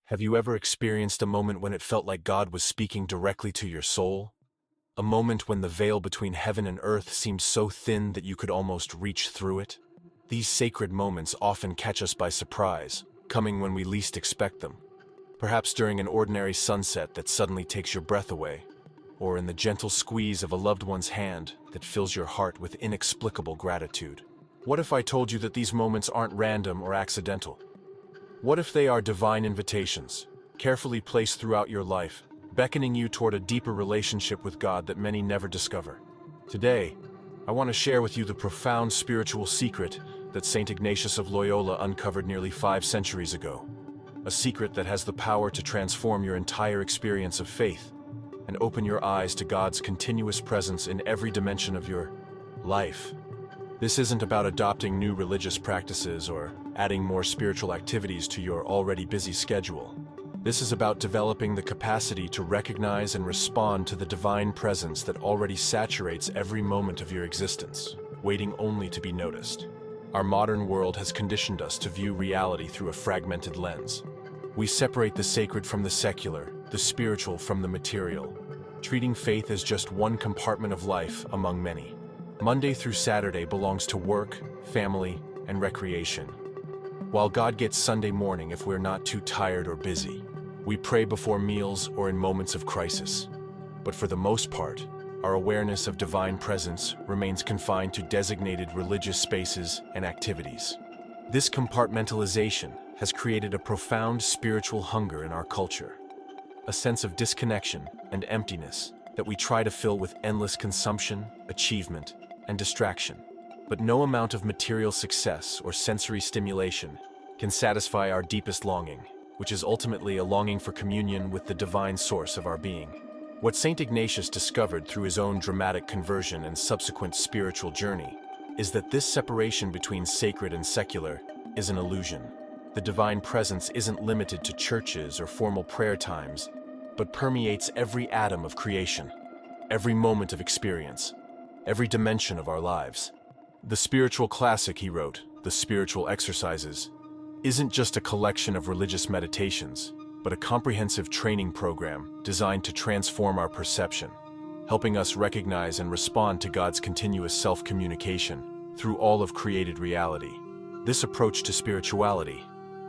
Have you ever experienced a moment when it felt like God was speaking directly to your soul? A moment when the veil between heaven and earth seemed so thin that you could almost reach through it? These sacred moments often catch us by surprise, coming when we least expect them. Perhaps during an ordinary sunset that suddenly takes your breath away, or in the gentle squeeze of a loved one's hand that fills your heart with inexplicable gratitude. What if I told you that these moments aren't random or accidental? What if they are divine invitations, carefully placed throughout your life, beckoning you toward a deeper relationship with God that many never discover? Today, I want to share with you the profound spiritual secret that Saint Ignatius of Loyola uncovered nearly 5 centuries ago. A secret that has the power to transform your entire experience of faith and open your eyes to God's continuous presence in every dimension of your life. This isn't about adopting new religious practices or adding more spiritual activities to your already busy schedule. This is about developing the capacity to recognize and respond to the divine presence that already saturates every moment of your existence, waiting only to be noticed. Our modern world has conditioned us to view reality through a fragmented lens. We separate the sacred from the secular, the spiritual from the material, treating faith as just one compartment of life among many. Monday through Saturday belongs to work, family, and recreation, while God gets Sunday morning if we're not too tired or busy. We pray before meals or in moments of crisis. But for the most part, our awareness of divine presence remains confined to designated religious spaces and activities. This compartmentalization has created a profound spiritual hunger in our culture, a sense of disconnection and emptiness that we try to fill with endless consumption, achievement, and distraction. But no amount of material success or sensory stimulation can satisfy our deepest longing, which is ultimately a longing for communion with the divine source of our being. What Saint Ignatius discovered through his own dramatic conversion and subsequent spiritual journey is that this separation between sacred and secular is an illusion. The divine presence isn't limited to churches or formal prayer times, but permeates every atom of creation, every moment of experience, every dimension of our lives. The spiritual classic he wrote, The Spiritual Exercises, isn't just a collection of religious meditations, but a comprehensive training program designed to transform our perception, helping us recognize and respond to God's continuous self-communication through all of created reality. This approach to spirituality,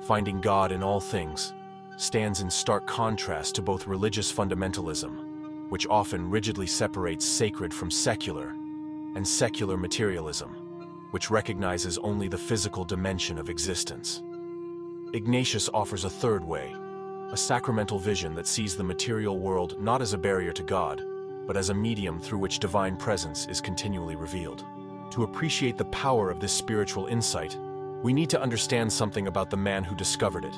finding God in all things, stands in stark contrast to both religious fundamentalism, which often rigidly separates sacred from secular, and secular materialism, which recognizes only the physical dimension of existence. Ignatius offers a third way, a sacramental vision that sees the material world not as a barrier to God, but as a medium through which divine presence is continually revealed. To appreciate the power of this spiritual insight, we need to understand something about the man who discovered it.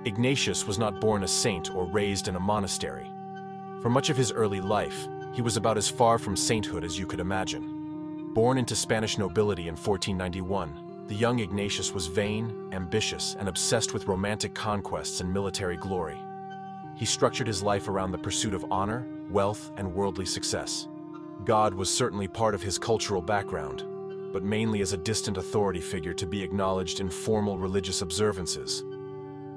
Ignatius was not born a saint or raised in a monastery. For much of his early life, he was about as far from sainthood as you could imagine. Born into Spanish nobility in 1491, the young Ignatius was vain, ambitious, and obsessed with romantic conquests and military glory. He structured his life around the pursuit of honor, wealth, and worldly success. God was certainly part of his cultural background, but mainly as a distant authority figure to be acknowledged in formal religious observances,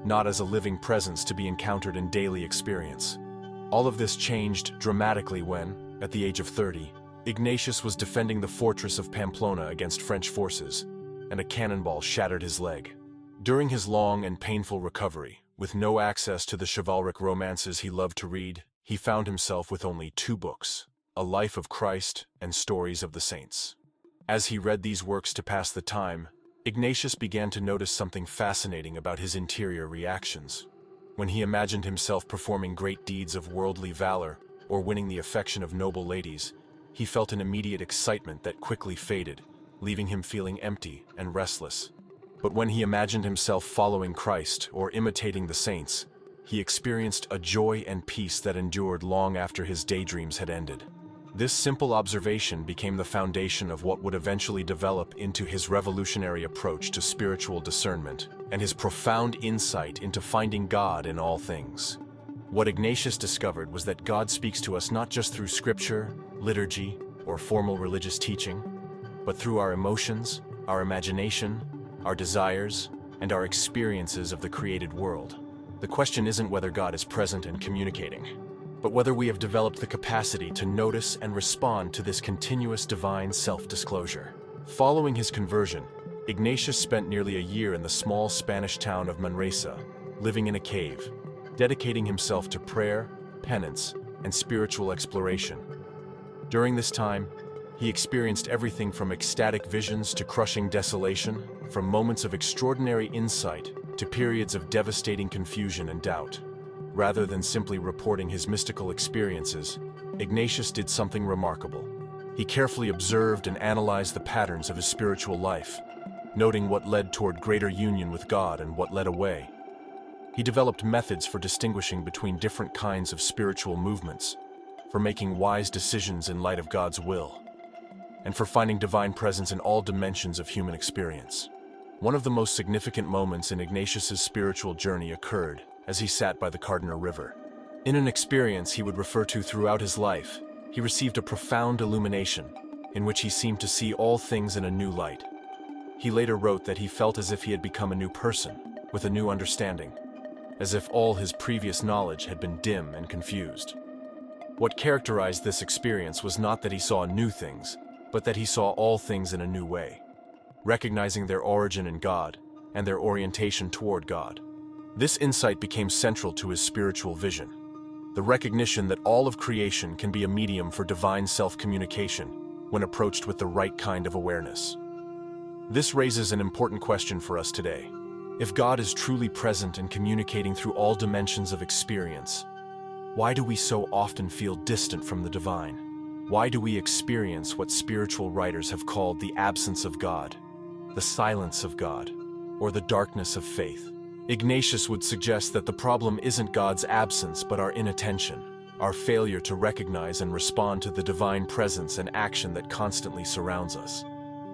not as a living presence to be encountered in daily experience. All of this changed dramatically when, at the age of 30, Ignatius was defending the fortress of Pamplona against French forces, and a cannonball shattered his leg. During his long and painful recovery, with no access to the chivalric romances he loved to read, he found himself with only 2 books, A Life of Christ and Stories of the Saints. As he read these works to pass the time, Ignatius began to notice something fascinating about his interior reactions. When he imagined himself performing great deeds of worldly valor or winning the affection of noble ladies, he felt an immediate excitement that quickly faded, leaving him feeling empty and restless. But when he imagined himself following Christ or imitating the saints, he experienced a joy and peace that endured long after his daydreams had ended. This simple observation became the foundation of what would eventually develop into his revolutionary approach to spiritual discernment and his profound insight into finding God in all things. What Ignatius discovered was that God speaks to us not just through scripture, liturgy, or formal religious teaching, but through our emotions, our imagination, our desires, and our experiences of the created world. The question isn't whether God is present and communicating, but whether we have developed the capacity to notice and respond to this continuous divine self-disclosure. Following his conversion, Ignatius spent nearly a year in the small Spanish town of Manresa, living in a cave, dedicating himself to prayer, penance, and spiritual exploration. During this time, he experienced everything from ecstatic visions to crushing desolation, from moments of extraordinary insight to periods of devastating confusion and doubt. Rather than simply reporting his mystical experiences, Ignatius did something remarkable. He carefully observed and analyzed the patterns of his spiritual life, noting what led toward greater union with God and what led away. He developed methods for distinguishing between different kinds of spiritual movements, for making wise decisions in light of God's will, and for finding divine presence in all dimensions of human experience. One of the most significant moments in Ignatius's spiritual journey occurred as he sat by the Cardinal River. In an experience he would refer to throughout his life, he received a profound illumination in which he seemed to see all things in a new light. He later wrote that he felt as if he had become a new person, with a new understanding, as if all his previous knowledge had been dim and confused. What characterized this experience was not that he saw new things, but that he saw all things in a new way, recognizing their origin in God and their orientation toward God. This insight became central to his spiritual vision, the recognition that all of creation can be a medium for divine self-communication when approached with the right kind of awareness. This raises an important question for us today. If God is truly present and communicating through all dimensions of experience, why do we so often feel distant from the divine? Why do we experience what spiritual writers have called the absence of God, the silence of God, or the darkness of faith? Ignatius would suggest that the problem isn't God's absence but our inattention, our failure to recognize and respond to the divine presence and action that constantly surrounds us.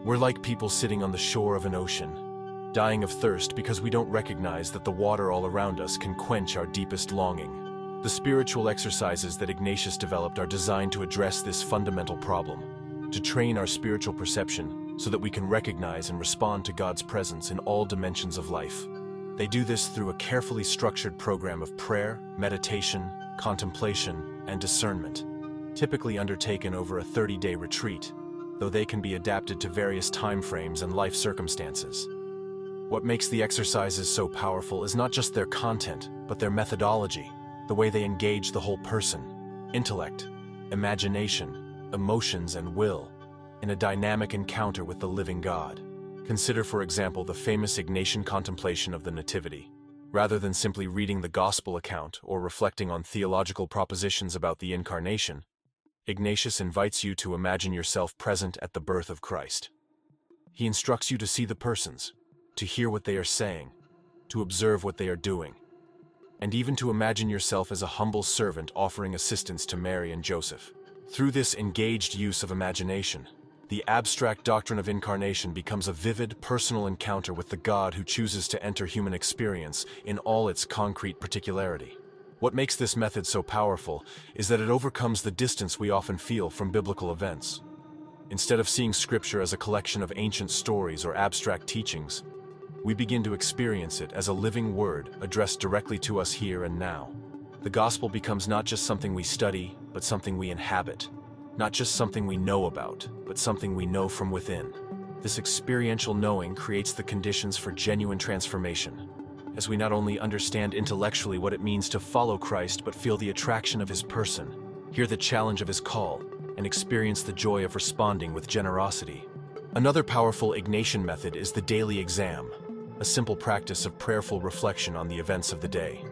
We're like people sitting on the shore of an ocean, dying of thirst because we don't recognize that the water all around us can quench our deepest longing. The spiritual exercises that Ignatius developed are designed to address this fundamental problem, to train our spiritual perception so that we can recognize and respond to God's presence in all dimensions of life. They do this through a carefully structured program of prayer, meditation, contemplation, and discernment, typically undertaken over a 30-day retreat, though they can be adapted to various time frames and life circumstances. What makes the exercises so powerful is not just their content, but their methodology, the way they engage the whole person, intellect, imagination, emotions, and will, in a dynamic encounter with the living God. Consider, for example, the famous Ignatian contemplation of the Nativity. Rather than simply reading the Gospel account or reflecting on theological propositions about the Incarnation, Ignatius invites you to imagine yourself present at the birth of Christ. He instructs you to see the persons, to hear what they are saying, to observe what they are doing, and even to imagine yourself as a humble servant offering assistance to Mary and Joseph. Through this engaged use of imagination, the abstract doctrine of incarnation becomes a vivid, personal encounter with the God who chooses to enter human experience in all its concrete particularity. What makes this method so powerful is that it overcomes the distance we often feel from biblical events. Instead of seeing Scripture as a collection of ancient stories or abstract teachings, we begin to experience it as a living word addressed directly to us here and now. The gospel becomes not just something we study, but something we inhabit. Not just something we know about, but something we know from within. This experiential knowing creates the conditions for genuine transformation, as we not only understand intellectually what it means to follow Christ, but feel the attraction of his person, hear the challenge of his call, and experience the joy of responding with generosity. Another powerful Ignatian method is the daily exam, a simple practice of prayerful reflection on the events of the day.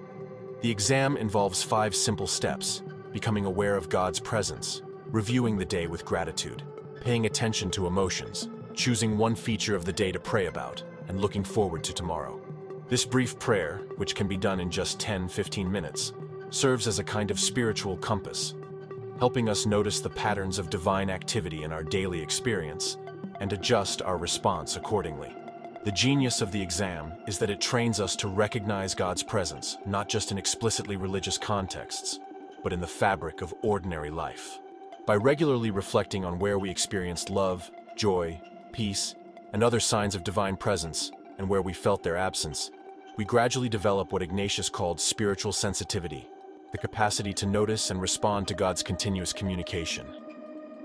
The exam involves 5 simple steps: becoming aware of God's presence, reviewing the day with gratitude, paying attention to emotions, choosing one feature of the day to pray about, and looking forward to tomorrow. This brief prayer, which can be done in just 10-15 minutes, serves as a kind of spiritual compass, helping us notice the patterns of divine activity in our daily experience and adjust our response accordingly. The genius of the exam is that it trains us to recognize God's presence, not just in explicitly religious contexts, but in the fabric of ordinary life. By regularly reflecting on where we experienced love, joy, peace, and other signs of divine presence, and where we felt their absence, we gradually develop what Ignatius called spiritual sensitivity, the capacity to notice and respond to God's continuous communication.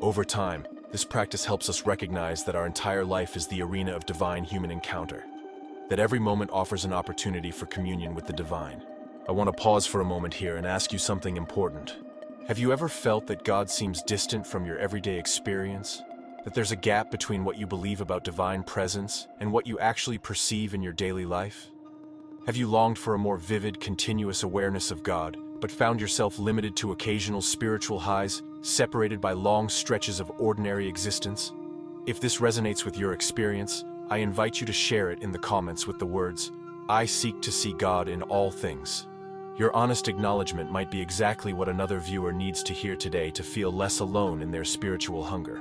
Over time, this practice helps us recognize that our entire life is the arena of divine human encounter, that every moment offers an opportunity for communion with the divine. I want to pause for a moment here and ask you something important. Have you ever felt that God seems distant from your everyday experience? That there's a gap between what you believe about divine presence and what you actually perceive in your daily life? Have you longed for a more vivid, continuous awareness of God, but found yourself limited to occasional spiritual highs, separated by long stretches of ordinary existence? If this resonates with your experience, I invite you to share it in the comments with the words, "I seek to see God in all things." Your honest acknowledgement might be exactly what another viewer needs to hear today to feel less alone in their spiritual hunger.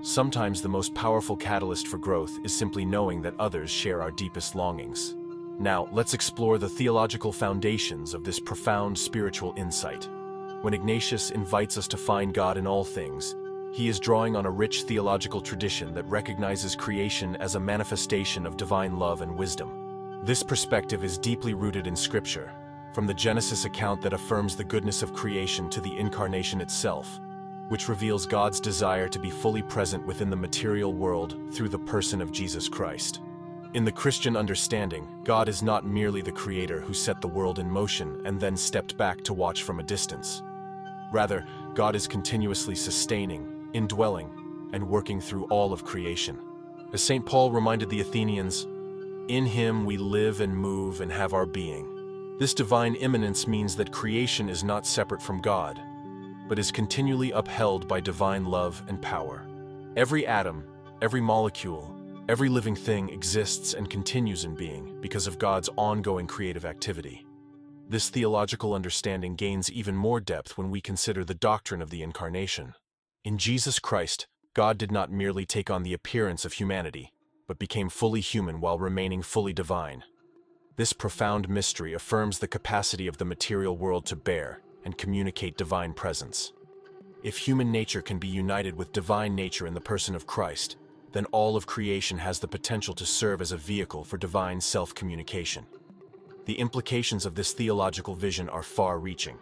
Sometimes the most powerful catalyst for growth is simply knowing that others share our deepest longings. Now, let's explore the theological foundations of this profound spiritual insight. When Ignatius invites us to find God in all things, he is drawing on a rich theological tradition that recognizes creation as a manifestation of divine love and wisdom. This perspective is deeply rooted in Scripture, from the Genesis account that affirms the goodness of creation to the Incarnation itself, which reveals God's desire to be fully present within the material world through the person of Jesus Christ. In the Christian understanding, God is not merely the creator who set the world in motion and then stepped back to watch from a distance. Rather, God is continuously sustaining, indwelling, and working through all of creation. As St. Paul reminded the Athenians, "In him we live and move and have our being." This divine immanence means that creation is not separate from God, but is continually upheld by divine love and power. Every atom, every molecule, every living thing exists and continues in being because of God's ongoing creative activity. This theological understanding gains even more depth when we consider the doctrine of the Incarnation. In Jesus Christ, God did not merely take on the appearance of humanity, but became fully human while remaining fully divine. This profound mystery affirms the capacity of the material world to bear and communicate divine presence. If human nature can be united with divine nature in the person of Christ, then all of creation has the potential to serve as a vehicle for divine self-communication. The implications of this theological vision are far-reaching.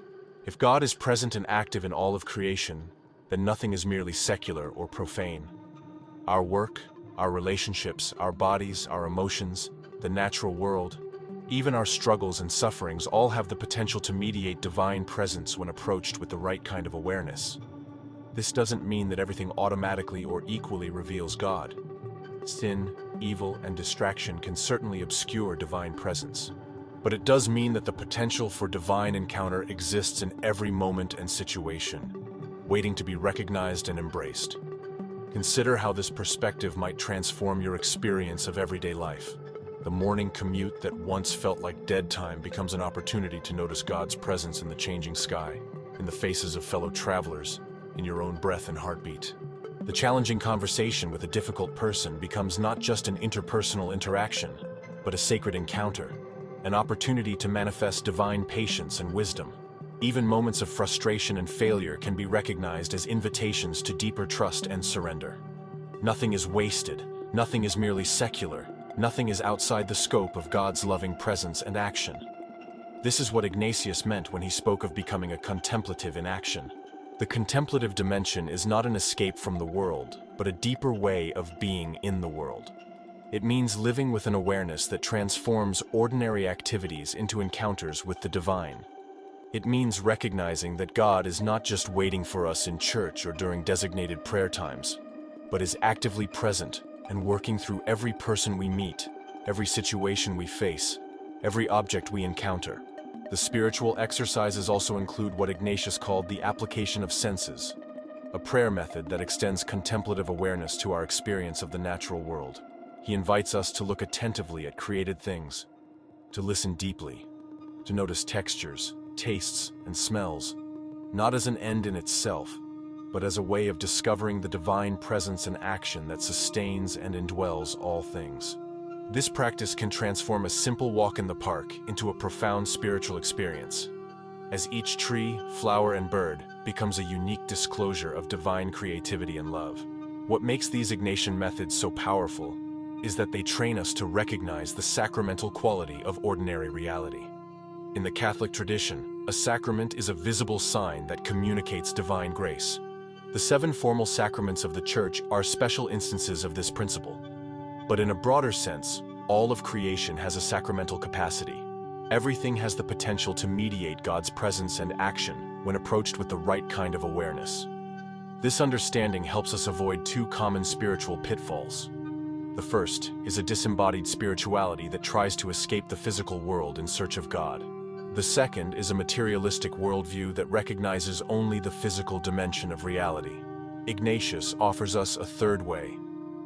If God is present and active in all of creation, then nothing is merely secular or profane. Our work, our relationships, our bodies, our emotions, the natural world, even our struggles and sufferings all have the potential to mediate divine presence when approached with the right kind of awareness. This doesn't mean that everything automatically or equally reveals God. Sin, evil, and distraction can certainly obscure divine presence. But it does mean that the potential for divine encounter exists in every moment and situation, waiting to be recognized and embraced. Consider how this perspective might transform your experience of everyday life. The morning commute that once felt like dead time becomes an opportunity to notice God's presence in the changing sky, in the faces of fellow travelers, in your own breath and heartbeat. The challenging conversation with a difficult person becomes not just an interpersonal interaction, but a sacred encounter, an opportunity to manifest divine patience and wisdom. Even moments of frustration and failure can be recognized as invitations to deeper trust and surrender. Nothing is wasted, nothing is merely secular, nothing is outside the scope of God's loving presence and action. This is what Ignatius meant when he spoke of becoming a contemplative in action. The contemplative dimension is not an escape from the world, but a deeper way of being in the world. It means living with an awareness that transforms ordinary activities into encounters with the divine. It means recognizing that God is not just waiting for us in church or during designated prayer times, but is actively present and working through every person we meet, every situation we face, every object we encounter. The spiritual exercises also include what Ignatius called the application of senses, a prayer method that extends contemplative awareness to our experience of the natural world. He invites us to look attentively at created things, to listen deeply, to notice textures, tastes, and smells, not as an end in itself, but as a way of discovering the divine presence and action that sustains and indwells all things. This practice can transform a simple walk in the park into a profound spiritual experience, as each tree, flower, and bird becomes a unique disclosure of divine creativity and love. What makes these Ignatian methods so powerful is that they train us to recognize the sacramental quality of ordinary reality. In the Catholic tradition, a sacrament is a visible sign that communicates divine grace. The 7 formal sacraments of the Church are special instances of this principle. But in a broader sense, all of creation has a sacramental capacity. Everything has the potential to mediate God's presence and action when approached with the right kind of awareness. This understanding helps us avoid 2 common spiritual pitfalls. The first is a disembodied spirituality that tries to escape the physical world in search of God. The second is a materialistic worldview that recognizes only the physical dimension of reality. Ignatius offers us a third way,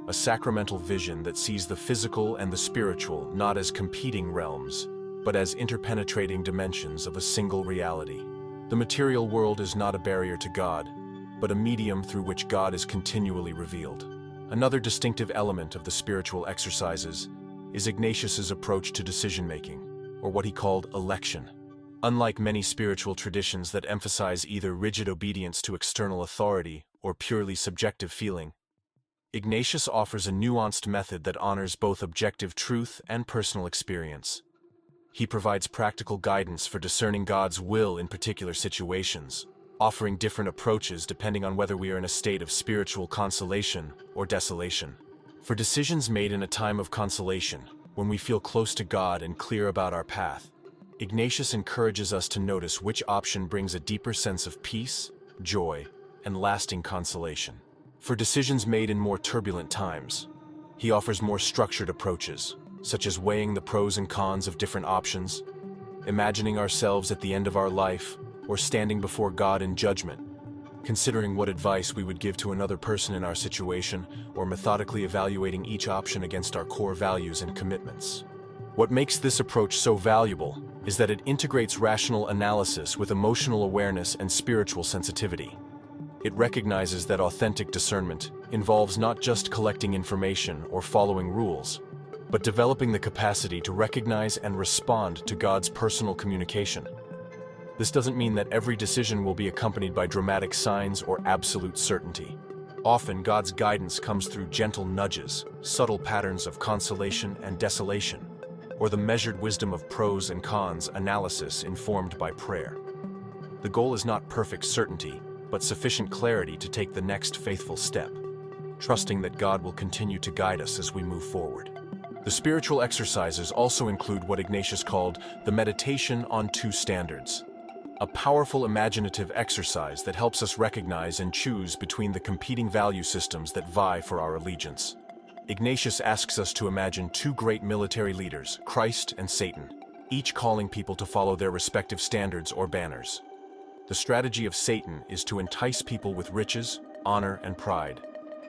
a sacramental vision that sees the physical and the spiritual not as competing realms, but as interpenetrating dimensions of a single reality. The material world is not a barrier to God, but a medium through which God is continually revealed. Another distinctive element of the spiritual exercises is Ignatius's approach to decision-making, or what he called election. Unlike many spiritual traditions that emphasize either rigid obedience to external authority or purely subjective feeling, Ignatius offers a nuanced method that honors both objective truth and personal experience. He provides practical guidance for discerning God's will in particular situations, offering different approaches depending on whether we are in a state of spiritual consolation or desolation. For decisions made in a time of consolation, when we feel close to God and clear about our path, Ignatius encourages us to notice which option brings a deeper sense of peace, joy, and lasting consolation. For decisions made in more turbulent times, he offers more structured approaches, such as weighing the pros and cons of different options, imagining ourselves at the end of our life, or standing before God in judgment, considering what advice we would give to another person in our situation, or methodically evaluating each option against our core values and commitments. What makes this approach so valuable is that it integrates rational analysis with emotional awareness and spiritual sensitivity. It recognizes that authentic discernment involves not just collecting information or following rules, but developing the capacity to recognize and respond to God's personal communication. This doesn't mean that every decision will be accompanied by dramatic signs or absolute certainty. Often, God's guidance comes through gentle nudges, subtle patterns of consolation and desolation, or the measured wisdom of pros and cons analysis informed by prayer. The goal is not perfect certainty, but sufficient clarity to take the next faithful step, trusting that God will continue to guide us as we move forward. The spiritual exercises also include what Ignatius called the meditation on 2 standards, a powerful imaginative exercise that helps us recognize and choose between the competing value systems that vie for our allegiance. Ignatius asks us to imagine 2 great military leaders, Christ and Satan, each calling people to follow their respective standards or banners. The strategy of Satan is to entice people with riches, honor, and pride,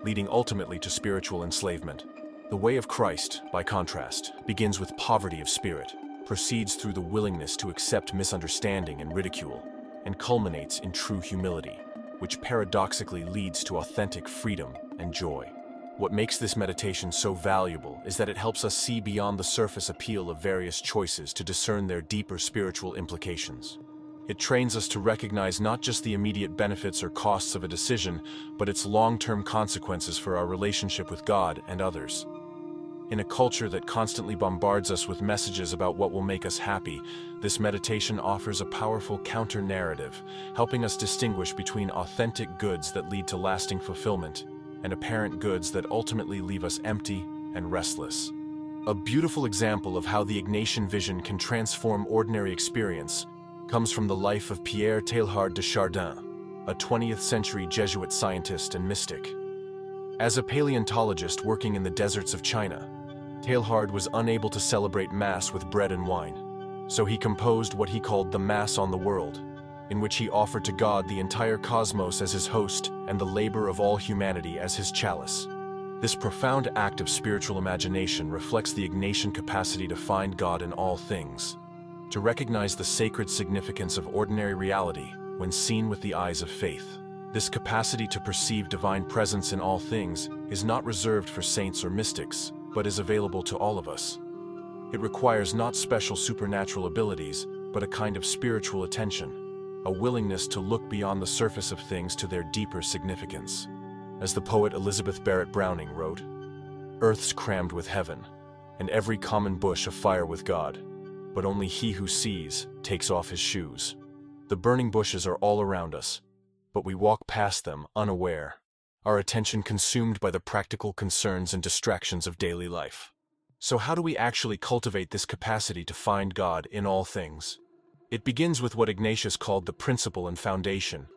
leading ultimately to spiritual enslavement. The way of Christ, by contrast, begins with poverty of spirit, proceeds through the willingness to accept misunderstanding and ridicule, and culminates in true humility, which paradoxically leads to authentic freedom and joy. What makes this meditation so valuable is that it helps us see beyond the surface appeal of various choices to discern their deeper spiritual implications. It trains us to recognize not just the immediate benefits or costs of a decision, but its long-term consequences for our relationship with God and others. In a culture that constantly bombards us with messages about what will make us happy, this meditation offers a powerful counter-narrative, helping us distinguish between authentic goods that lead to lasting fulfillment and apparent goods that ultimately leave us empty and restless. A beautiful example of how the Ignatian vision can transform ordinary experience comes from the life of Pierre Teilhard de Chardin, a 20th century Jesuit scientist and mystic. As a paleontologist working in the deserts of China, Teilhard was unable to celebrate Mass with bread and wine, so he composed what he called the Mass on the World, in which he offered to God the entire cosmos as his host and the labor of all humanity as his chalice. This profound act of spiritual imagination reflects the Ignatian capacity to find God in all things, to recognize the sacred significance of ordinary reality when seen with the eyes of faith. This capacity to perceive divine presence in all things is not reserved for saints or mystics, but is available to all of us. It requires not special supernatural abilities, but a kind of spiritual attention, a willingness to look beyond the surface of things to their deeper significance. As the poet Elizabeth Barrett Browning wrote, Earth's crammed with heaven, and every common bush afire with God. But only he who sees takes off his shoes. The burning bushes are all around us, but we walk past them unaware, our attention consumed by the practical concerns and distractions of daily life. So how do we actually cultivate this capacity to find God in all things? It begins with what Ignatius called the principle and foundation,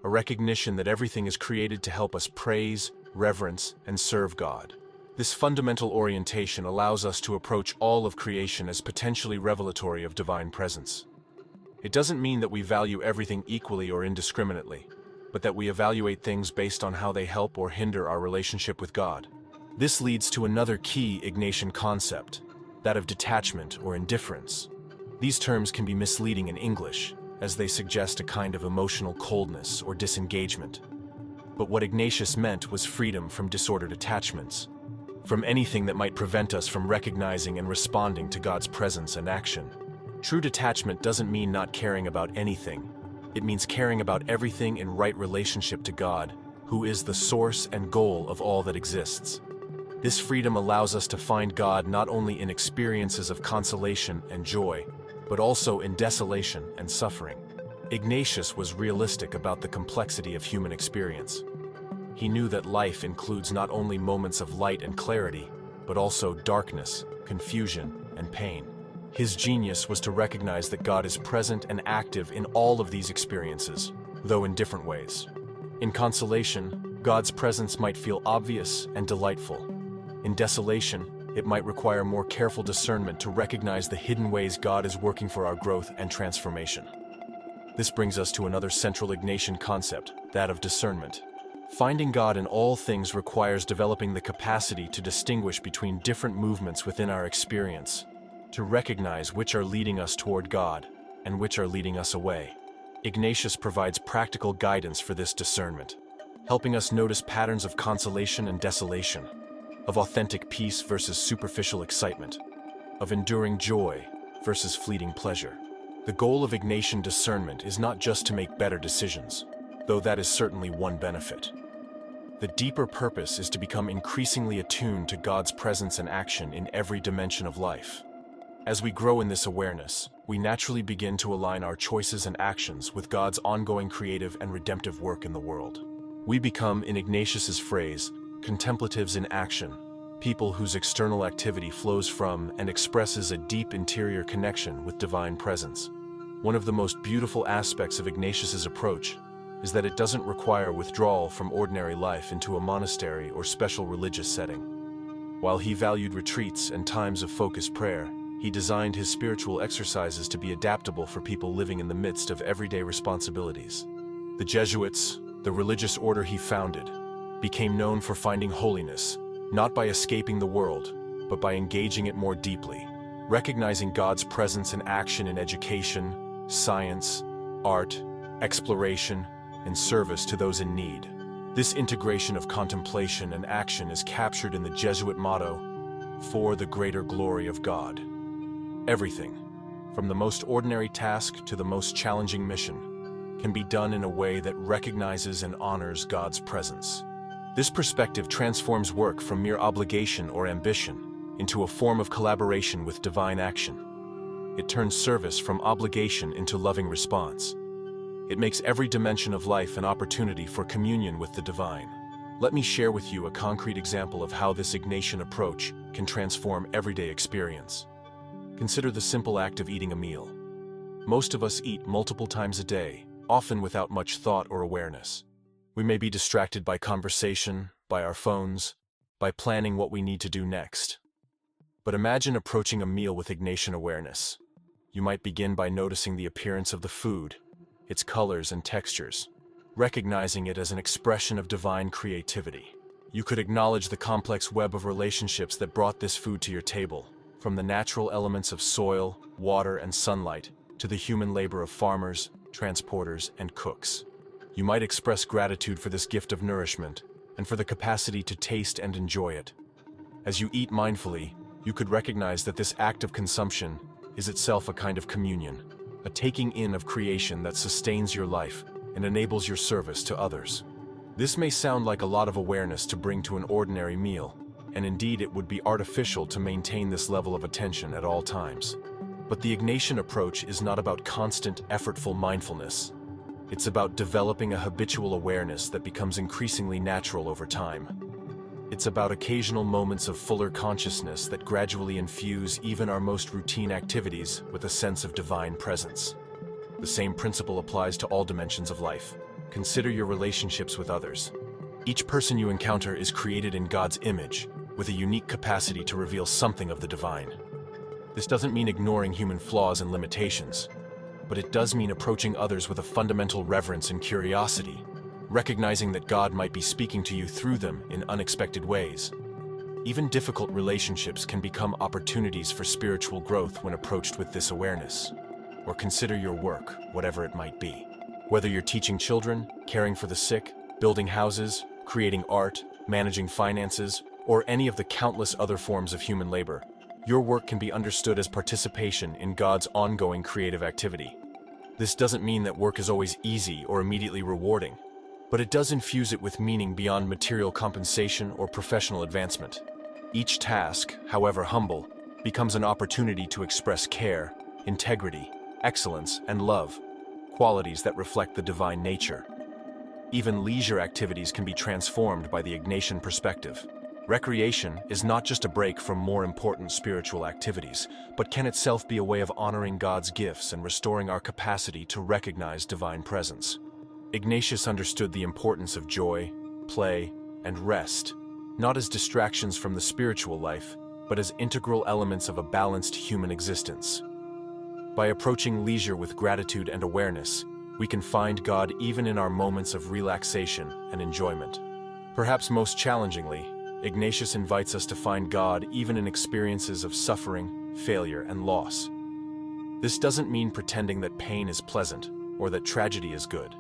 a recognition that everything is created to help us praise, reverence, and serve God. This fundamental orientation allows us to approach all of creation as potentially revelatory of divine presence. It doesn't mean that we value everything equally or indiscriminately, but that we evaluate things based on how they help or hinder our relationship with God. This leads to another key Ignatian concept, that of detachment or indifference. These terms can be misleading in English, as they suggest a kind of emotional coldness or disengagement. But what Ignatius meant was freedom from disordered attachments, from anything that might prevent us from recognizing and responding to God's presence and action. True detachment doesn't mean not caring about anything. It means caring about everything in right relationship to God, who is the source and goal of all that exists. This freedom allows us to find God not only in experiences of consolation and joy, but also in desolation and suffering. Ignatius was realistic about the complexity of human experience. He knew that life includes not only moments of light and clarity, but also darkness, confusion, and pain. His genius was to recognize that God is present and active in all of these experiences, though in different ways. In consolation, God's presence might feel obvious and delightful. In desolation, it might require more careful discernment to recognize the hidden ways God is working for our growth and transformation. This brings us to another central Ignatian concept, that of discernment. Finding God in all things requires developing the capacity to distinguish between different movements within our experience, to recognize which are leading us toward God and which are leading us away. Ignatius provides practical guidance for this discernment, helping us notice patterns of consolation and desolation, of authentic peace versus superficial excitement, of enduring joy versus fleeting pleasure. The goal of Ignatian discernment is not just to make better decisions, though that is certainly one benefit. The deeper purpose is to become increasingly attuned to God's presence and action in every dimension of life. As we grow in this awareness, we naturally begin to align our choices and actions with God's ongoing creative and redemptive work in the world. We become, in Ignatius's phrase, contemplatives in action, people whose external activity flows from and expresses a deep interior connection with divine presence. One of the most beautiful aspects of Ignatius's approach is that it doesn't require withdrawal from ordinary life into a monastery or special religious setting. While he valued retreats and times of focused prayer, he designed his spiritual exercises to be adaptable for people living in the midst of everyday responsibilities. The Jesuits, the religious order he founded, became known for finding holiness, not by escaping the world, but by engaging it more deeply, recognizing God's presence and action in education, science, art, exploration, and service to those in need. This integration of contemplation and action is captured in the Jesuit motto, "For the greater glory of God." Everything, from the most ordinary task to the most challenging mission, can be done in a way that recognizes and honors God's presence. This perspective transforms work from mere obligation or ambition into a form of collaboration with divine action. It turns service from obligation into loving response. It makes every dimension of life an opportunity for communion with the divine. Let me share with you a concrete example of how this Ignatian approach can transform everyday experience. Consider the simple act of eating a meal. Most of us eat multiple times a day, often without much thought or awareness. We may be distracted by conversation, by our phones, by planning what we need to do next. But imagine approaching a meal with Ignatian awareness. You might begin by noticing the appearance of the food, its colors and textures, recognizing it as an expression of divine creativity. You could acknowledge the complex web of relationships that brought this food to your table, from the natural elements of soil, water, and sunlight, to the human labor of farmers, transporters, and cooks. You might express gratitude for this gift of nourishment, and for the capacity to taste and enjoy it. As you eat mindfully, you could recognize that this act of consumption is itself a kind of communion, a taking in of creation that sustains your life and enables your service to others. This may sound like a lot of awareness to bring to an ordinary meal, and indeed it would be artificial to maintain this level of attention at all times. But the Ignatian approach is not about constant, effortful mindfulness. It's about developing a habitual awareness that becomes increasingly natural over time. It's about occasional moments of fuller consciousness that gradually infuse even our most routine activities with a sense of divine presence. The same principle applies to all dimensions of life. Consider your relationships with others. Each person you encounter is created in God's image, with a unique capacity to reveal something of the divine. This doesn't mean ignoring human flaws and limitations, but it does mean approaching others with a fundamental reverence and curiosity, recognizing that God might be speaking to you through them in unexpected ways. Even difficult relationships can become opportunities for spiritual growth when approached with this awareness. Or consider your work, whatever it might be. Whether you're teaching children, caring for the sick, building houses, creating art, managing finances, or any of the countless other forms of human labor, your work can be understood as participation in God's ongoing creative activity. This doesn't mean that work is always easy or immediately rewarding, but it does infuse it with meaning beyond material compensation or professional advancement. Each task, however humble, becomes an opportunity to express care, integrity, excellence, and love, qualities that reflect the divine nature. Even leisure activities can be transformed by the Ignatian perspective. Recreation is not just a break from more important spiritual activities, but can itself be a way of honoring God's gifts and restoring our capacity to recognize divine presence. Ignatius understood the importance of joy, play, and rest, not as distractions from the spiritual life, but as integral elements of a balanced human existence. By approaching leisure with gratitude and awareness, we can find God even in our moments of relaxation and enjoyment. Perhaps most challengingly, Ignatius invites us to find God even in experiences of suffering, failure, and loss. This doesn't mean pretending that pain is pleasant or that tragedy is good.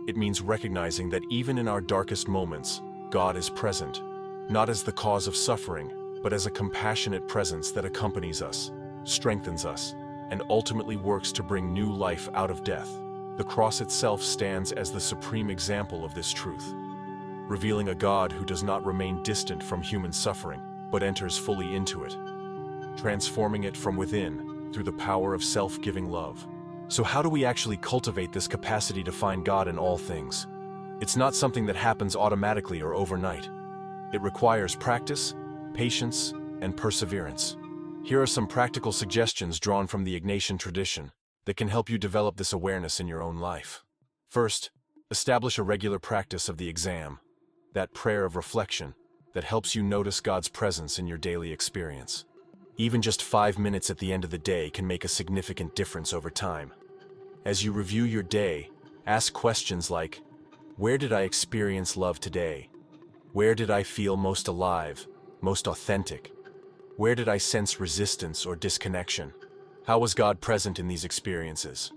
It means recognizing that even in our darkest moments, God is present, not as the cause of suffering, but as a compassionate presence that accompanies us, strengthens us, and ultimately works to bring new life out of death. The cross itself stands as the supreme example of this truth, revealing a God who does not remain distant from human suffering, but enters fully into it, transforming it from within through the power of self-giving love. So how do we actually cultivate this capacity to find God in all things? It's not something that happens automatically or overnight. It requires practice, patience, and perseverance. Here are some practical suggestions drawn from the Ignatian tradition that can help you develop this awareness in your own life. First, establish a regular practice of the exam, that prayer of reflection that helps you notice God's presence in your daily experience. Even just 5 minutes at the end of the day can make a significant difference over time. As you review your day, ask questions like, where did I experience love today? Where did I feel most alive, most authentic? Where did I sense resistance or disconnection? How was God present in these experiences?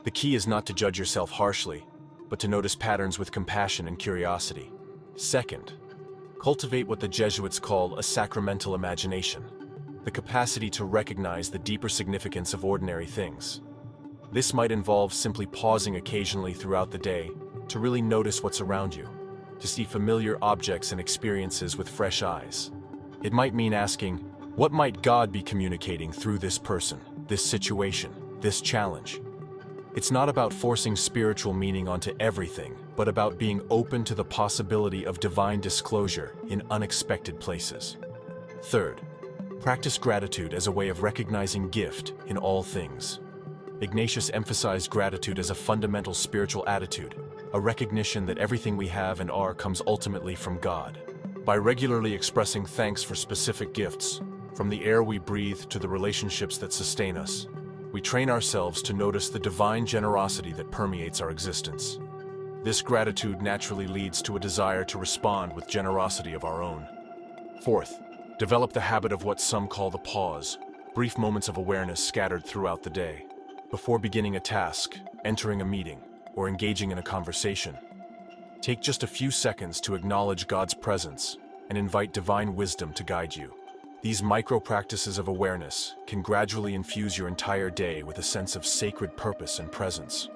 The key is not to judge yourself harshly, but to notice patterns with compassion and curiosity. Second, cultivate what the Jesuits call a sacramental imagination, the capacity to recognize the deeper significance of ordinary things. This might involve simply pausing occasionally throughout the day to really notice what's around you, to see familiar objects and experiences with fresh eyes. It might mean asking, what might God be communicating through this person, this situation, this challenge? It's not about forcing spiritual meaning onto everything, but about being open to the possibility of divine disclosure in unexpected places. Third, practice gratitude as a way of recognizing gift in all things. Ignatius emphasized gratitude as a fundamental spiritual attitude, a recognition that everything we have and are comes ultimately from God. By regularly expressing thanks for specific gifts, from the air we breathe to the relationships that sustain us, we train ourselves to notice the divine generosity that permeates our existence. This gratitude naturally leads to a desire to respond with generosity of our own. Fourth, develop the habit of what some call the pause, brief moments of awareness scattered throughout the day. Before beginning a task, entering a meeting, or engaging in a conversation, take just a few seconds to acknowledge God's presence and invite divine wisdom to guide you. These micro-practices of awareness can gradually infuse your entire day with a sense of sacred purpose and presence.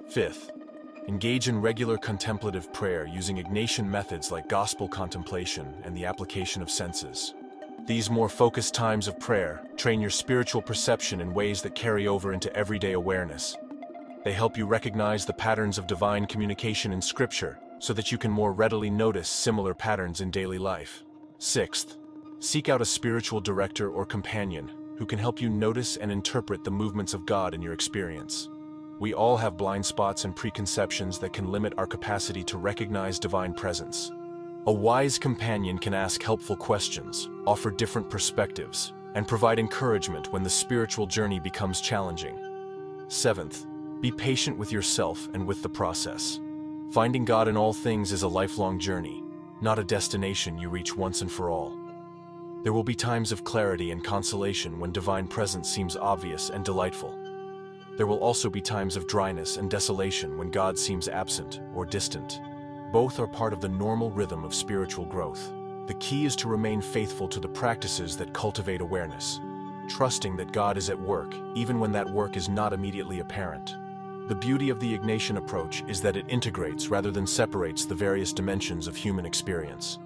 Fifth, Engage in regular contemplative prayer using Ignatian methods like gospel contemplation and the application of senses. These more focused times of prayer train your spiritual perception in ways that carry over into everyday awareness. They help you recognize the patterns of divine communication in Scripture so that you can more readily notice similar patterns in daily life. Sixth, seek out a spiritual director or companion who can help you notice and interpret the movements of God in your experience. We all have blind spots and preconceptions that can limit our capacity to recognize divine presence. A wise companion can ask helpful questions, offer different perspectives, and provide encouragement when the spiritual journey becomes challenging. Seventh, be patient with yourself and with the process. Finding God in all things is a lifelong journey, not a destination you reach once and for all. There will be times of clarity and consolation when divine presence seems obvious and delightful. There will also be times of dryness and desolation when God seems absent or distant. Both are part of the normal rhythm of spiritual growth. The key is to remain faithful to the practices that cultivate awareness, trusting that God is at work even when that work is not immediately apparent. The beauty of the Ignatian approach is that it integrates rather than separates the various dimensions of human experience.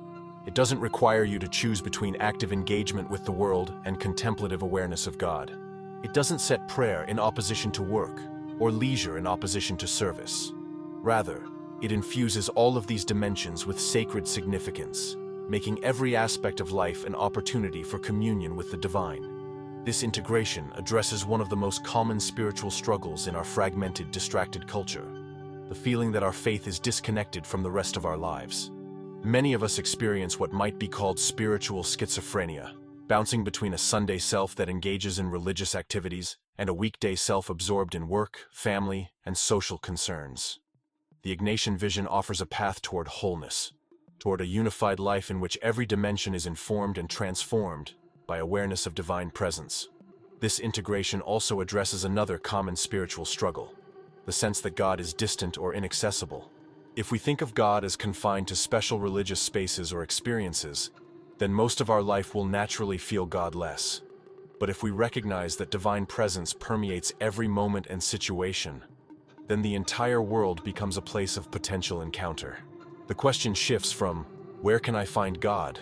It doesn't require you to choose between active engagement with the world and contemplative awareness of God. It doesn't set prayer in opposition to work or leisure in opposition to service. Rather, it infuses all of these dimensions with sacred significance, making every aspect of life an opportunity for communion with the divine. This integration addresses one of the most common spiritual struggles in our fragmented, distracted culture: the feeling that our faith is disconnected from the rest of our lives. Many of us experience what might be called spiritual schizophrenia, bouncing between a Sunday self that engages in religious activities and a weekday self absorbed in work, family, and social concerns. The Ignatian vision offers a path toward wholeness, toward a unified life in which every dimension is informed and transformed by awareness of divine presence. This integration also addresses another common spiritual struggle: the sense that God is distant or inaccessible. If we think of God as confined to special religious spaces or experiences, then most of our life will naturally feel godless. But if we recognize that divine presence permeates every moment and situation, then the entire world becomes a place of potential encounter. The question shifts from, "Where can I find God?"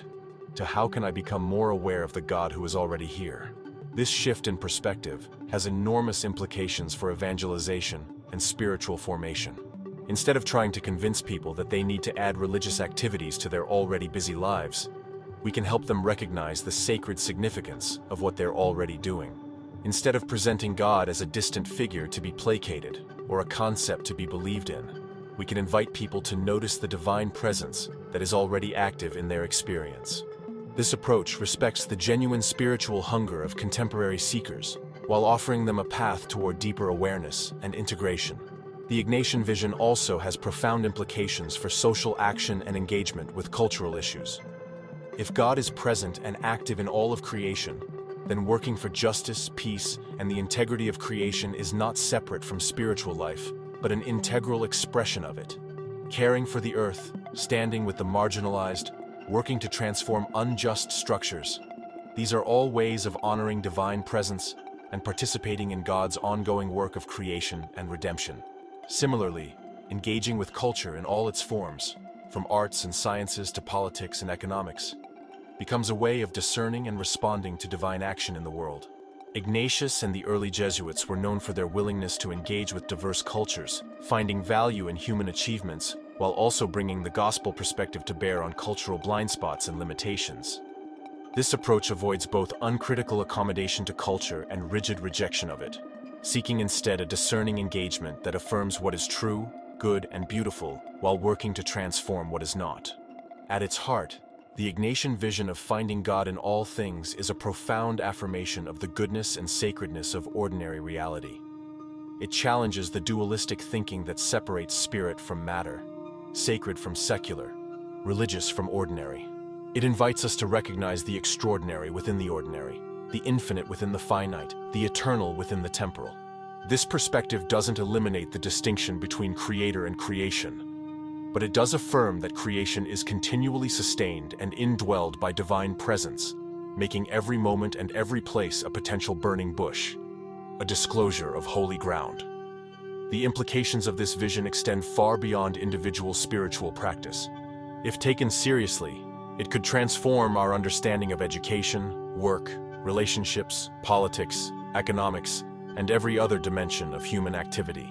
to "How can I become more aware of the God who is already here?" This shift in perspective has enormous implications for evangelization and spiritual formation. Instead of trying to convince people that they need to add religious activities to their already busy lives, we can help them recognize the sacred significance of what they're already doing. Instead of presenting God as a distant figure to be placated or a concept to be believed in, we can invite people to notice the divine presence that is already active in their experience. This approach respects the genuine spiritual hunger of contemporary seekers while offering them a path toward deeper awareness and integration. The Ignatian vision also has profound implications for social action and engagement with cultural issues. If God is present and active in all of creation, then working for justice, peace, and the integrity of creation is not separate from spiritual life, but an integral expression of it. Caring for the earth, standing with the marginalized, working to transform unjust structures. These are all ways of honoring divine presence and participating in God's ongoing work of creation and redemption. Similarly, engaging with culture in all its forms, from arts and sciences to politics and economics, becomes a way of discerning and responding to divine action in the world. Ignatius and the early Jesuits were known for their willingness to engage with diverse cultures, finding value in human achievements while also bringing the gospel perspective to bear on cultural blind spots and limitations. This approach avoids both uncritical accommodation to culture and rigid rejection of it, seeking instead a discerning engagement that affirms what is true, good, and beautiful while working to transform what is not. At its heart, the Ignatian vision of finding God in all things is a profound affirmation of the goodness and sacredness of ordinary reality. It challenges the dualistic thinking that separates spirit from matter, sacred from secular, religious from ordinary. It invites us to recognize the extraordinary within the ordinary, the infinite within the finite, the eternal within the temporal. This perspective doesn't eliminate the distinction between creator and creation, but it does affirm that creation is continually sustained and indwelled by divine presence, making every moment and every place a potential burning bush, a disclosure of holy ground. The implications of this vision extend far beyond individual spiritual practice. If taken seriously, it could transform our understanding of education, work, relationships, politics, economics, and every other dimension of human activity.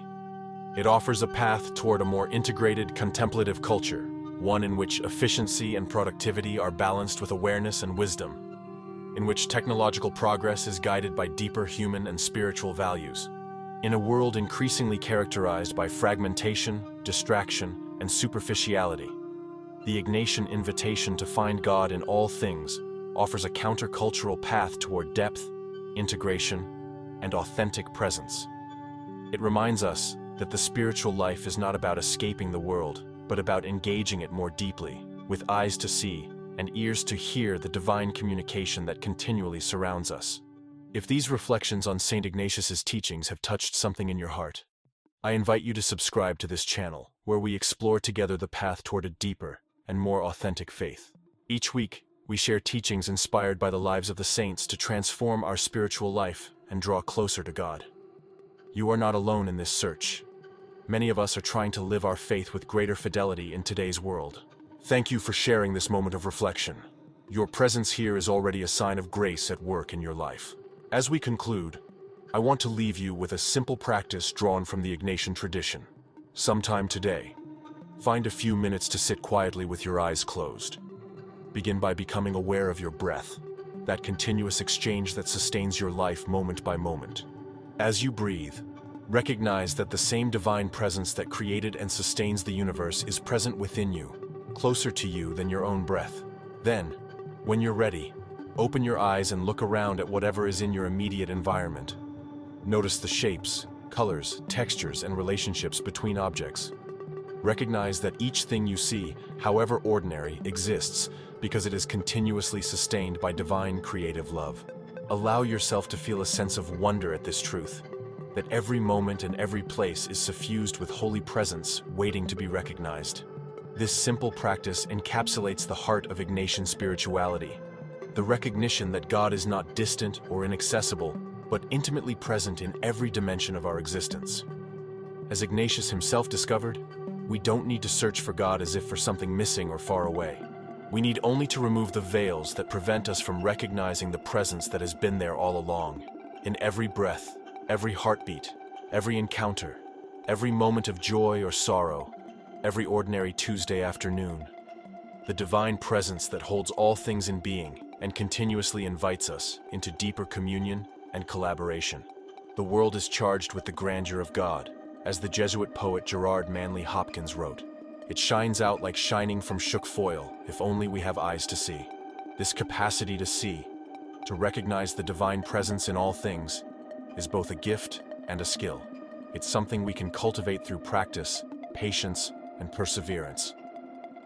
It offers a path toward a more integrated, contemplative culture, one in which efficiency and productivity are balanced with awareness and wisdom, in which technological progress is guided by deeper human and spiritual values. In a world increasingly characterized by fragmentation, distraction, and superficiality, the Ignatian invitation to find God in all things offers a countercultural path toward depth, integration, and authentic presence. It reminds us that the spiritual life is not about escaping the world, but about engaging it more deeply, with eyes to see and ears to hear the divine communication that continually surrounds us. If these reflections on Saint Ignatius's teachings have touched something in your heart, I invite you to subscribe to this channel, where we explore together the path toward a deeper and more authentic faith. Each week, we share teachings inspired by the lives of the saints to transform our spiritual life and draw closer to God. You are not alone in this search. Many of us are trying to live our faith with greater fidelity in today's world. Thank you for sharing this moment of reflection. Your presence here is already a sign of grace at work in your life. As we conclude, I want to leave you with a simple practice drawn from the Ignatian tradition. Sometime today, find a few minutes to sit quietly with your eyes closed. Begin by becoming aware of your breath, that continuous exchange that sustains your life moment by moment. As you breathe, recognize that the same divine presence that created and sustains the universe is present within you, closer to you than your own breath. Then, when you're ready, open your eyes and look around at whatever is in your immediate environment. Notice the shapes, colors, textures, and relationships between objects. Recognize that each thing you see, however ordinary, exists because it is continuously sustained by divine creative love. Allow yourself to feel a sense of wonder at this truth, that every moment and every place is suffused with holy presence waiting to be recognized. This simple practice encapsulates the heart of Ignatian spirituality, the recognition that God is not distant or inaccessible, but intimately present in every dimension of our existence. As Ignatius himself discovered, we don't need to search for God as if for something missing or far away. We need only to remove the veils that prevent us from recognizing the presence that has been there all along, in every breath, every heartbeat, every encounter, every moment of joy or sorrow, every ordinary Tuesday afternoon. The divine presence that holds all things in being and continuously invites us into deeper communion and collaboration. The world is charged with the grandeur of God, as the Jesuit poet Gerard Manley Hopkins wrote. It shines out like shining from shook foil if only we have eyes to see. This capacity to see, to recognize the divine presence in all things, is both a gift and a skill. It's something we can cultivate through practice, patience, and perseverance.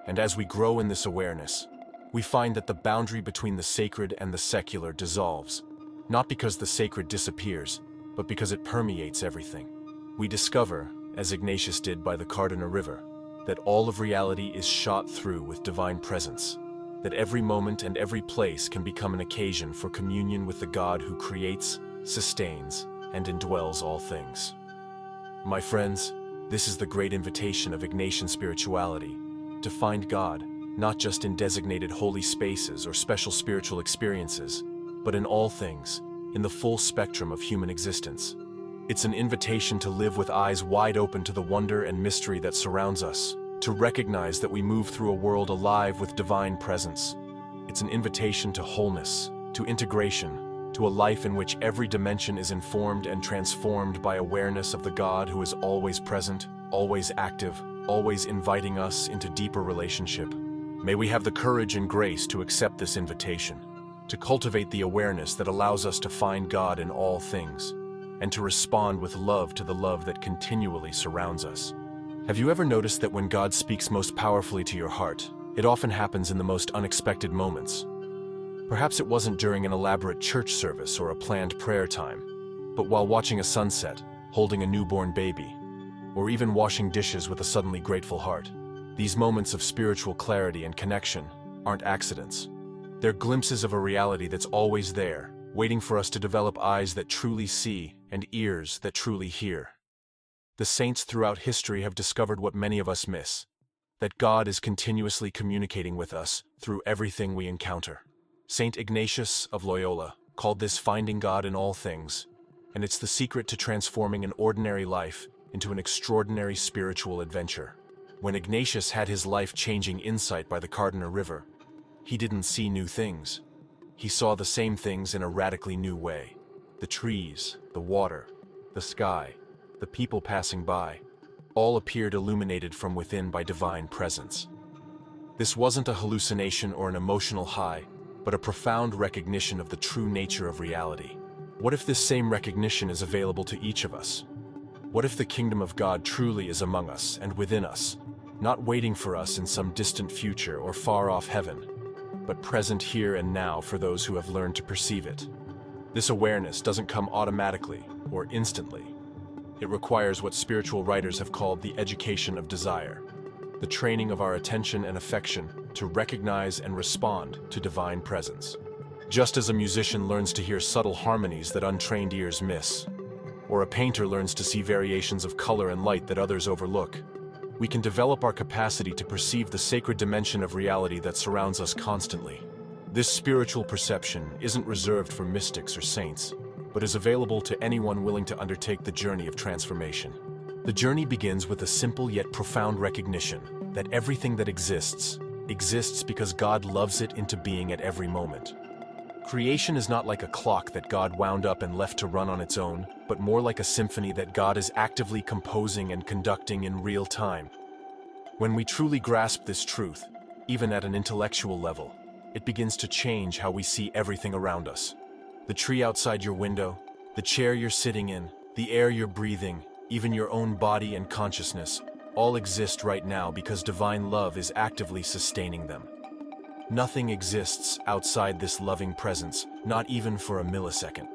And as we grow in this awareness, we find that the boundary between the sacred and the secular dissolves, not because the sacred disappears, but because it permeates everything. We discover, as Ignatius did by the Cardona River, that all of reality is shot through with divine presence, that every moment and every place can become an occasion for communion with the God who creates, sustains, and indwells all things. My friends, this is the great invitation of Ignatian spirituality, to find God, not just in designated holy spaces or special spiritual experiences, but in all things, in the full spectrum of human existence. It's an invitation to live with eyes wide open to the wonder and mystery that surrounds us, to recognize that we move through a world alive with divine presence. It's an invitation to wholeness, to integration, to a life in which every dimension is informed and transformed by awareness of the God who is always present, always active, always inviting us into deeper relationship. May we have the courage and grace to accept this invitation, to cultivate the awareness that allows us to find God in all things, and to respond with love to the love that continually surrounds us. Have you ever noticed that when God speaks most powerfully to your heart, it often happens in the most unexpected moments? Perhaps it wasn't during an elaborate church service or a planned prayer time, but while watching a sunset, holding a newborn baby, or even washing dishes with a suddenly grateful heart. These moments of spiritual clarity and connection aren't accidents. They're glimpses of a reality that's always there, waiting for us to develop eyes that truly see and ears that truly hear. The saints throughout history have discovered what many of us miss: that God is continuously communicating with us through everything we encounter. Saint Ignatius of Loyola called this finding God in all things, and it's the secret to transforming an ordinary life into an extraordinary spiritual adventure. When Ignatius had his life-changing insight by the Cardinal River, he didn't see new things. He saw the same things in a radically new way. The trees, the water, the sky, the people passing by, all appeared illuminated from within by divine presence. This wasn't a hallucination or an emotional high, but a profound recognition of the true nature of reality. What if this same recognition is available to each of us? What if the kingdom of God truly is among us and within us, not waiting for us in some distant future or far-off heaven, but present here and now for those who have learned to perceive it? This awareness doesn't come automatically or instantly. It requires what spiritual writers have called the education of desire, the training of our attention and affection to recognize and respond to divine presence. Just as a musician learns to hear subtle harmonies that untrained ears miss, or a painter learns to see variations of color and light that others overlook, we can develop our capacity to perceive the sacred dimension of reality that surrounds us constantly. This spiritual perception isn't reserved for mystics or saints, but is available to anyone willing to undertake the journey of transformation. The journey begins with a simple yet profound recognition that everything that exists because God loves it into being at every moment. Creation is not like a clock that God wound up and left to run on its own, but more like a symphony that God is actively composing and conducting in real time. When we truly grasp this truth, even at an intellectual level, it begins to change how we see everything around us. The tree outside your window, the chair you're sitting in, the air you're breathing, even your own body and consciousness, all exist right now because divine love is actively sustaining them. Nothing exists outside this loving presence, not even for a millisecond.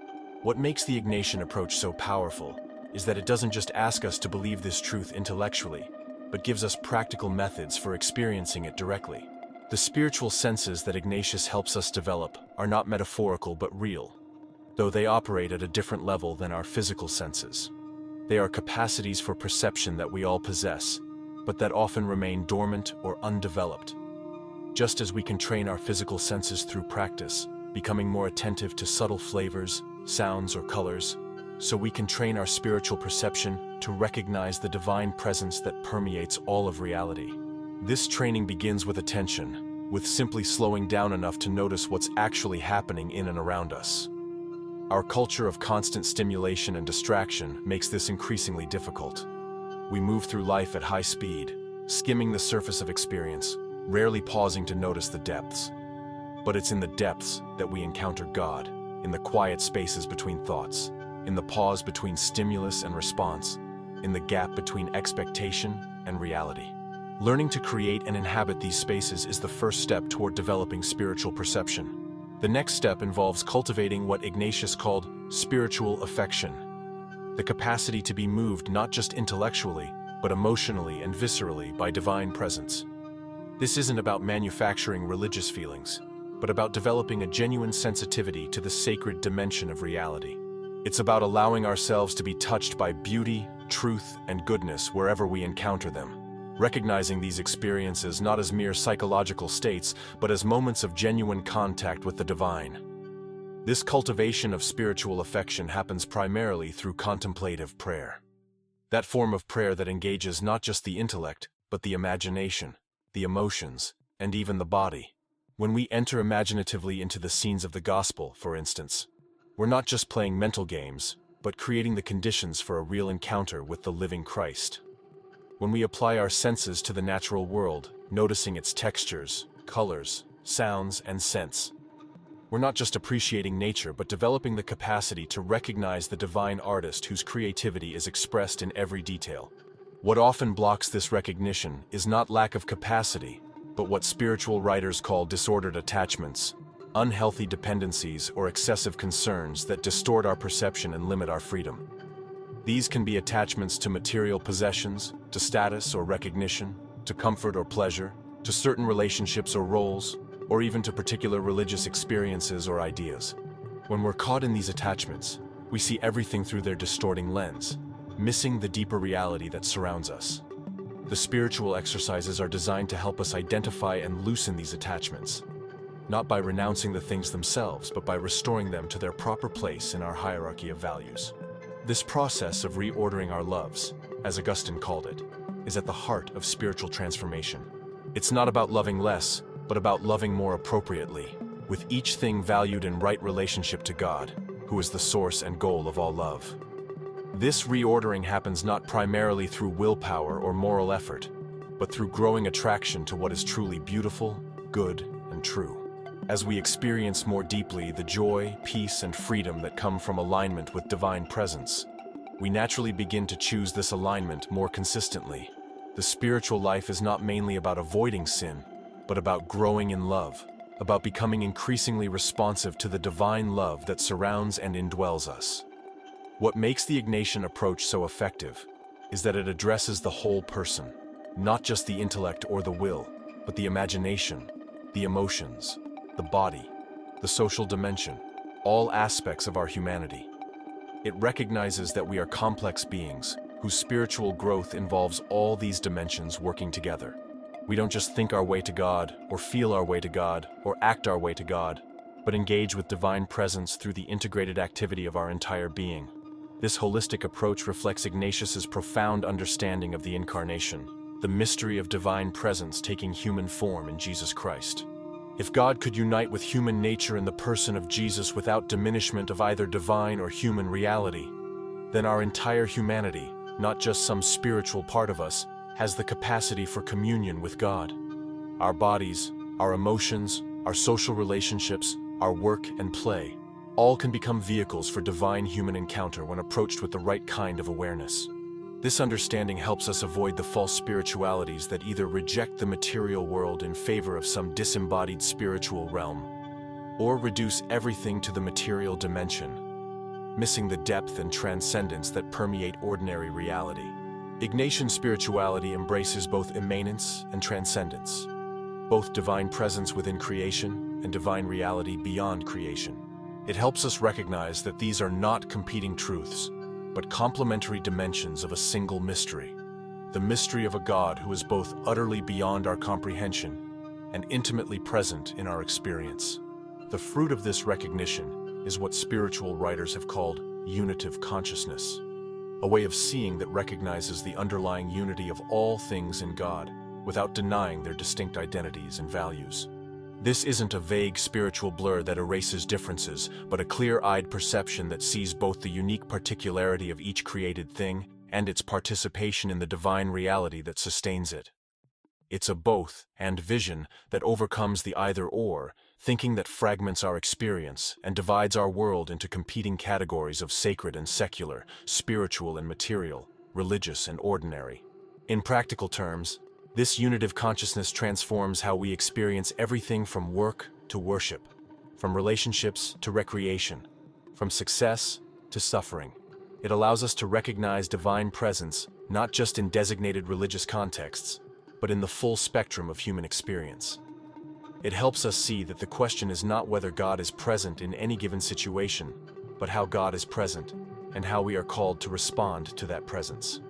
What makes the Ignatian approach so powerful is that it doesn't just ask us to believe this truth intellectually, but gives us practical methods for experiencing it directly. The spiritual senses that Ignatius helps us develop are not metaphorical but real, though they operate at a different level than our physical senses. They are capacities for perception that we all possess, but that often remain dormant or undeveloped. Just as we can train our physical senses through practice, becoming more attentive to subtle flavors, sounds, or colors, so we can train our spiritual perception to recognize the divine presence that permeates all of reality. This training begins with attention, with simply slowing down enough to notice what's actually happening in and around us. Our culture of constant stimulation and distraction makes this increasingly difficult. We move through life at high speed, skimming the surface of experience, rarely pausing to notice the depths. But it's in the depths that we encounter God, in the quiet spaces between thoughts, in the pause between stimulus and response, in the gap between expectation and reality. Learning to create and inhabit these spaces is the first step toward developing spiritual perception. The next step involves cultivating what Ignatius called spiritual affection, the capacity to be moved not just intellectually, but emotionally and viscerally by divine presence. This isn't about manufacturing religious feelings, but about developing a genuine sensitivity to the sacred dimension of reality. It's about allowing ourselves to be touched by beauty, truth, and goodness wherever we encounter them, recognizing these experiences not as mere psychological states, but as moments of genuine contact with the divine. This cultivation of spiritual affection happens primarily through contemplative prayer. That form of prayer that engages not just the intellect, but the imagination, the emotions, and even the body. When we enter imaginatively into the scenes of the gospel, for instance, we're not just playing mental games, but creating the conditions for a real encounter with the living Christ. When we apply our senses to the natural world, noticing its textures, colors, sounds, and scents, we're not just appreciating nature, but developing the capacity to recognize the divine artist whose creativity is expressed in every detail. What often blocks this recognition is not lack of capacity, but what spiritual writers call disordered attachments, unhealthy dependencies, or excessive concerns that distort our perception and limit our freedom. These can be attachments to material possessions, to status or recognition, to comfort or pleasure, to certain relationships or roles, or even to particular religious experiences or ideas. When we're caught in these attachments, we see everything through their distorting lens. missing the deeper reality that surrounds us. The spiritual exercises are designed to help us identify and loosen these attachments, not by renouncing the things themselves, but by restoring them to their proper place in our hierarchy of values. This process of reordering our loves, as Augustine called it, is at the heart of spiritual transformation. It's not about loving less, but about loving more appropriately, with each thing valued in right relationship to God, who is the source and goal of all love. This reordering happens not primarily through willpower or moral effort, but through growing attraction to what is truly beautiful, good, and true. As we experience more deeply the joy, peace, and freedom that come from alignment with divine presence, we naturally begin to choose this alignment more consistently. The spiritual life is not mainly about avoiding sin, but about growing in love, about becoming increasingly responsive to the divine love that surrounds and indwells us. What makes the Ignatian approach so effective is that it addresses the whole person, not just the intellect or the will, but the imagination, the emotions, the body, the social dimension, all aspects of our humanity. It recognizes that we are complex beings whose spiritual growth involves all these dimensions working together. We don't just think our way to God, or feel our way to God, or act our way to God, but engage with divine presence through the integrated activity of our entire being. This holistic approach reflects Ignatius's profound understanding of the Incarnation, the mystery of divine presence taking human form in Jesus Christ. If God could unite with human nature in the person of Jesus without diminishment of either divine or human reality, then our entire humanity, not just some spiritual part of us, has the capacity for communion with God. Our bodies, our emotions, our social relationships, our work and play, all can become vehicles for divine human encounter when approached with the right kind of awareness. This understanding helps us avoid the false spiritualities that either reject the material world in favor of some disembodied spiritual realm, or reduce everything to the material dimension, missing the depth and transcendence that permeate ordinary reality. Ignatian spirituality embraces both immanence and transcendence, both divine presence within creation and divine reality beyond creation. It helps us recognize that these are not competing truths, but complementary dimensions of a single mystery, the mystery of a God who is both utterly beyond our comprehension and intimately present in our experience. The fruit of this recognition is what spiritual writers have called unitive consciousness, a way of seeing that recognizes the underlying unity of all things in God without denying their distinct identities and values. This isn't a vague spiritual blur that erases differences, but a clear-eyed perception that sees both the unique particularity of each created thing and its participation in the divine reality that sustains it. It's a both-and vision that overcomes the either-or, thinking that fragments our experience and divides our world into competing categories of sacred and secular, spiritual and material, religious and ordinary. In practical terms, this unitive consciousness transforms how we experience everything from work to worship, from relationships to recreation, from success to suffering. It allows us to recognize divine presence not just in designated religious contexts, but in the full spectrum of human experience. It helps us see that the question is not whether God is present in any given situation, but how God is present and how we are called to respond to that presence.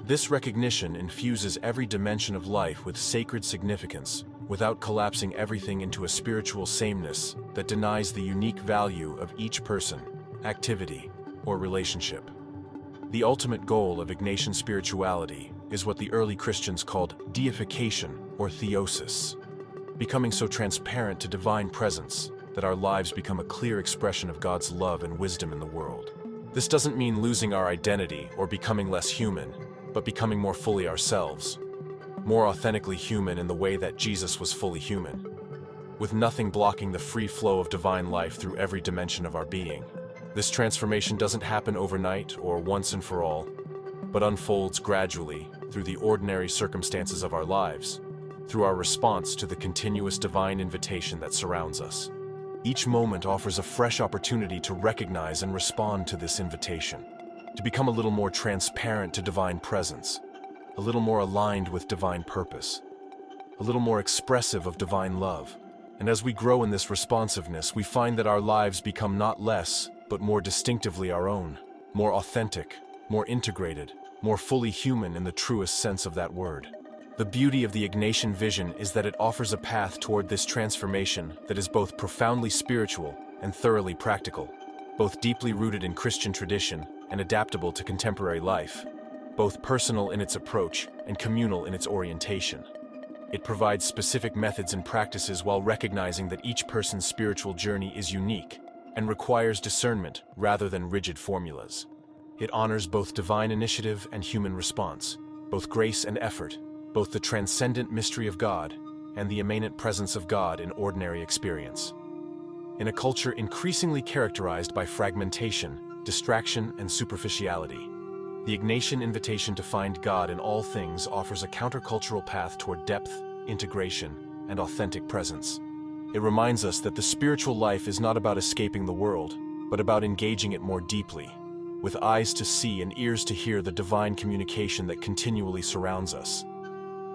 This recognition infuses every dimension of life with sacred significance without collapsing everything into a spiritual sameness that denies the unique value of each person, activity, or relationship. The ultimate goal of Ignatian spirituality is what the early Christians called deification or theosis, becoming so transparent to divine presence that our lives become a clear expression of God's love and wisdom in the world. This doesn't mean losing our identity or becoming less human, but becoming more fully ourselves, more authentically human in the way that Jesus was fully human, with nothing blocking the free flow of divine life through every dimension of our being. This transformation doesn't happen overnight or once and for all, but unfolds gradually through the ordinary circumstances of our lives, through our response to the continuous divine invitation that surrounds us. Each moment offers a fresh opportunity to recognize and respond to this invitation, to become a little more transparent to divine presence, a little more aligned with divine purpose, a little more expressive of divine love. And as we grow in this responsiveness, we find that our lives become not less, but more distinctively our own, more authentic, more integrated, more fully human in the truest sense of that word. The beauty of the Ignatian vision is that it offers a path toward this transformation that is both profoundly spiritual and thoroughly practical, both deeply rooted in Christian tradition and adaptable to contemporary life, both personal in its approach and communal in its orientation. It provides specific methods and practices while recognizing that each person's spiritual journey is unique and requires discernment rather than rigid formulas. It honors both divine initiative and human response, both grace and effort, both the transcendent mystery of God and the immanent presence of God in ordinary experience. In a culture increasingly characterized by fragmentation, distraction, and superficiality, the Ignatian invitation to find God in all things offers a countercultural path toward depth, integration, and authentic presence. It reminds us that the spiritual life is not about escaping the world, but about engaging it more deeply, with eyes to see and ears to hear the divine communication that continually surrounds us.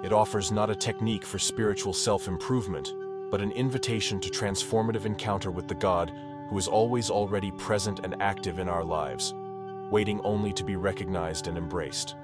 It offers not a technique for spiritual self-improvement, but an invitation to transformative encounter with the God who is always already present and active in our lives, waiting only to be recognized and embraced.